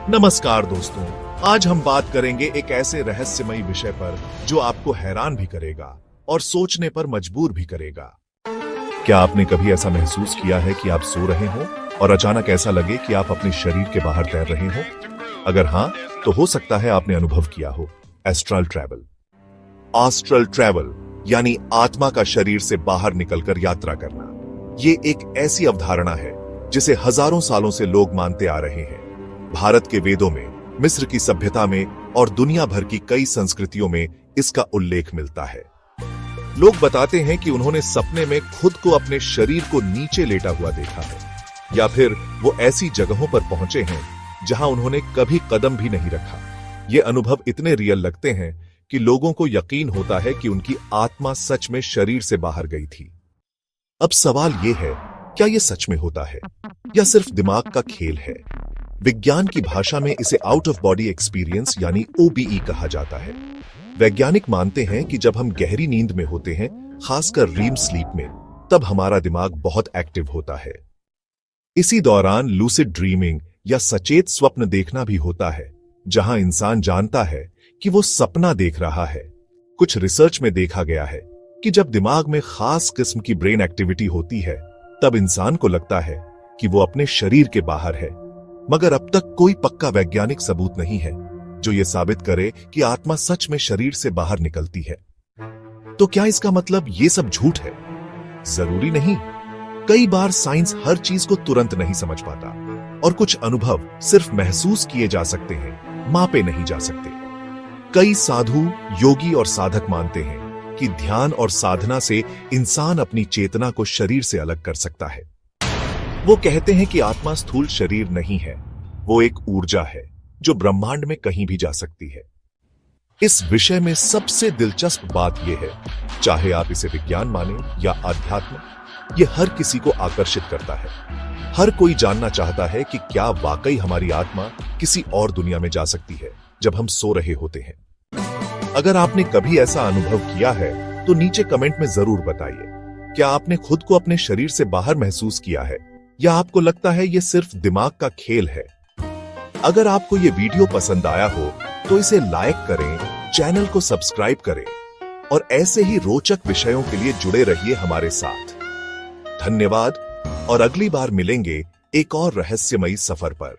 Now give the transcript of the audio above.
नमस्कार दोस्तों, आज हम बात करेंगे एक ऐसे रहस्यमयी विषय पर जो आपको हैरान भी करेगा और सोचने पर मजबूर भी करेगा। क्या आपने कभी ऐसा महसूस किया है कि आप सो रहे हो और अचानक ऐसा लगे कि आप अपने शरीर के बाहर तैर रहे हो? अगर हाँ, तो हो सकता है आपने अनुभव किया हो एस्ट्रल ट्रैवल। एस्ट्रल ट्रैवल यानी आत्मा का शरीर से बाहर निकलकर यात्रा करना। ये एक ऐसी अवधारणा है जिसे हजारों सालों से लोग मानते आ रहे हैं। भारत के वेदों में, मिस्र की सभ्यता में और दुनिया भर की कई संस्कृतियों में इसका उल्लेख मिलता है। लोग बताते हैं कि उन्होंने सपने में खुद को अपने शरीर को नीचे लेटा हुआ देखा है, या फिर वो ऐसी जगहों पर पहुंचे हैं जहां उन्होंने कभी कदम भी नहीं रखा। ये अनुभव इतने रियल लगते हैं कि लोगों को यकीन होता है कि उनकी आत्मा सच में शरीर से बाहर गई थी। अब सवाल यह है, क्या यह सच में होता है या सिर्फ दिमाग का खेल है? विज्ञान की भाषा में इसे आउट ऑफ बॉडी एक्सपीरियंस यानी ओबीई कहा जाता है। वैज्ञानिक मानते हैं कि जब हम गहरी नींद में होते हैं, खासकर रीम स्लीप में, तब हमारा दिमाग बहुत एक्टिव होता है। इसी दौरान लूसिड ड्रीमिंग या सचेत स्वप्न देखना भी होता है, जहां इंसान जानता है कि वो सपना देख रहा है। कुछ रिसर्च में देखा गया है कि जब दिमाग में खास किस्म की ब्रेन एक्टिविटी होती है, तब इंसान को लगता है कि वो अपने शरीर के बाहर है। मगर अब तक कोई पक्का वैज्ञानिक सबूत नहीं है जो ये साबित करे कि आत्मा सच में शरीर से बाहर निकलती है। तो क्या इसका मतलब ये सब झूठ है? जरूरी नहीं। कई बार साइंस हर चीज को तुरंत नहीं समझ पाता और कुछ अनुभव सिर्फ महसूस किए जा सकते हैं, मापे नहीं जा सकते। कई साधु, योगी और साधक मानते हैं कि ध्यान और साधना से इंसान अपनी चेतना को शरीर से अलग कर सकता है। वो कहते हैं कि आत्मा स्थूल शरीर नहीं है, वो एक ऊर्जा है जो ब्रह्मांड में कहीं भी जा सकती है। इस विषय में सबसे दिलचस्प बात यह है, चाहे आप इसे विज्ञान माने या आध्यात्म, ये हर किसी को आकर्षित करता है। हर कोई जानना चाहता है कि क्या वाकई हमारी आत्मा किसी और दुनिया में जा सकती है जब हम सो रहे होते हैं। अगर आपने कभी ऐसा अनुभव किया है तो नीचे कमेंट में जरूर बताइए। क्या आपने खुद को अपने शरीर से बाहर महसूस किया है या आपको लगता है ये सिर्फ दिमाग का खेल है? अगर आपको ये वीडियो पसंद आया हो तो इसे लाइक करें, चैनल को सब्सक्राइब करें और ऐसे ही रोचक विषयों के लिए जुड़े रहिए हमारे साथ। धन्यवाद और अगली बार मिलेंगे एक और रहस्यमयी सफर पर।